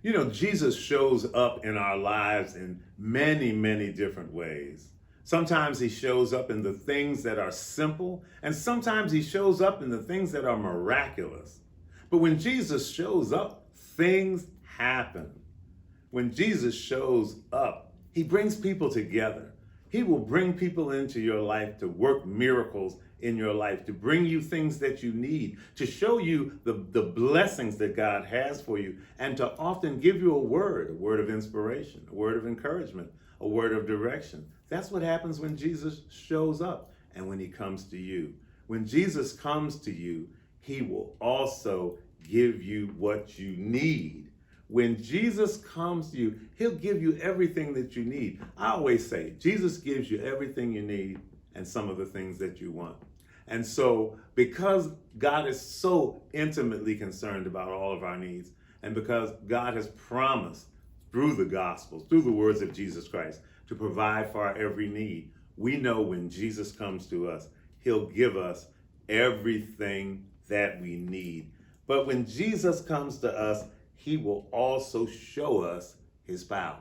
You know, Jesus shows up in our lives in many, many different ways. Sometimes he shows up in the things that are simple, and sometimes he shows up in the things that are miraculous. But when Jesus shows up, things happen. When Jesus shows up, he brings people together. He will bring people into your life to work miracles in your life, to bring you things that you need, to show you the blessings that God has for you, and to often give you a word of inspiration, a word of encouragement, a word of direction. That's what happens when Jesus shows up and when he comes to you. When Jesus comes to you, he will also give you what you need. When Jesus comes to you, he'll give you everything that you need. I always say, Jesus gives you everything you need and some of the things that you want. And so, because God is so intimately concerned about all of our needs, and because God has promised through the Gospels, through the words of Jesus Christ, to provide for our every need, we know when Jesus comes to us, he'll give us everything that we need. But when Jesus comes to us, he will also show us his power.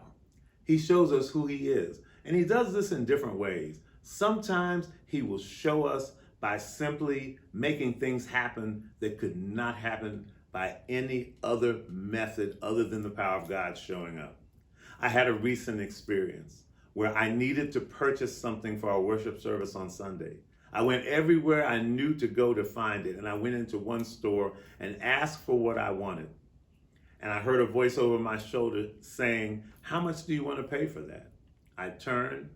He shows us who he is. And he does this in different ways. Sometimes he will show us by simply making things happen that could not happen by any other method other than the power of God showing up. I had a recent experience where I needed to purchase something for our worship service on Sunday. I went everywhere I knew to go to find it, and I went into one store and asked for what I wanted. And I heard a voice over my shoulder saying, "How much do you want to pay for that?" I turned,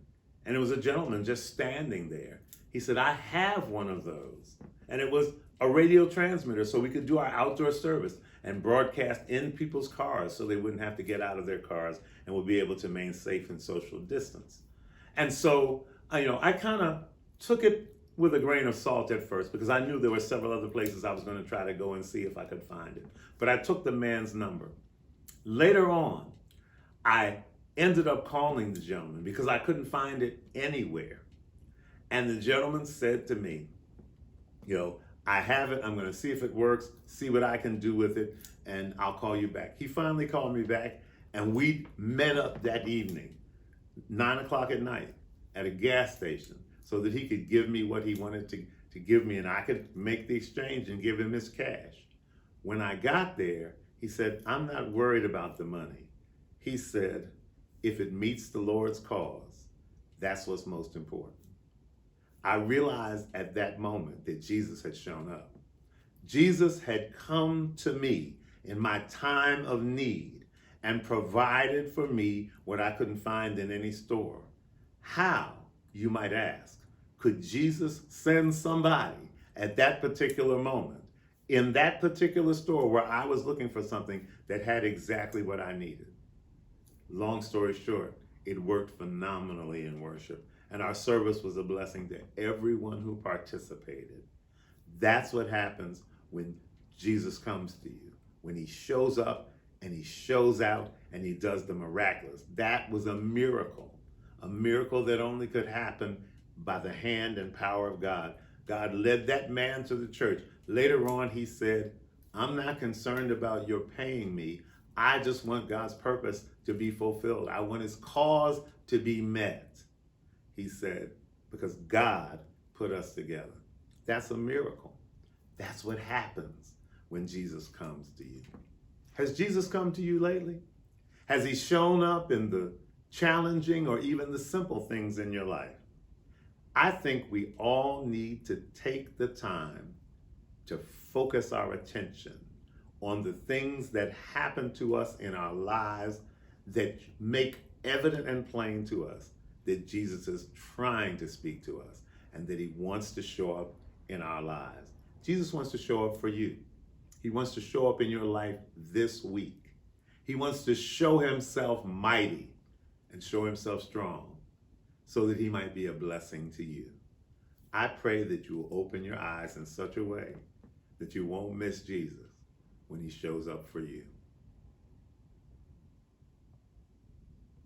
and it was a gentleman just standing there. He said, "I have one of those." And it was a radio transmitter, so we could do our outdoor service and broadcast in people's cars so they wouldn't have to get out of their cars and would be able to remain safe and social distance. And so, I kind of took it with a grain of salt at first because I knew there were several other places I was going to try to go and see if I could find it. But I took the man's number. Later on, I ended up calling the gentleman because I couldn't find it anywhere. And the gentleman said to me, "I have it. I'm going to see if it works, see what I can do with it, and I'll call you back." He finally called me back, and we met up that evening, 9 o'clock at night, at a gas station so that he could give me what he wanted to give me, and I could make the exchange and give him his cash. When I got there, he said, "I'm not worried about the money." He said, "If it meets the Lord's cause, that's what's most important." I realized at that moment that Jesus had shown up. Jesus had come to me in my time of need and provided for me what I couldn't find in any store. How, you might ask, could Jesus send somebody at that particular moment in that particular store where I was looking for something that had exactly what I needed? Long story short, it worked phenomenally in worship, and our service was a blessing to everyone who participated. That's what happens when Jesus comes to you, when he shows up and he shows out and he does the miraculous. That was a miracle that only could happen by the hand and power of God. God led that man to the church. Later on, he said, "I'm not concerned about your paying me. I just want God's purpose to be fulfilled. I want his cause to be met." He said, because God put us together. That's a miracle. That's what happens when Jesus comes to you. Has Jesus come to you lately? Has he shown up in the challenging or even the simple things in your life? I think we all need to take the time to focus our attention on the things that happen to us in our lives that make evident and plain to us that Jesus is trying to speak to us and that he wants to show up in our lives. Jesus wants to show up for you. He wants to show up in your life this week. He wants to show himself mighty and show himself strong so that he might be a blessing to you. I pray that you will open your eyes in such a way that you won't miss Jesus when he shows up for you.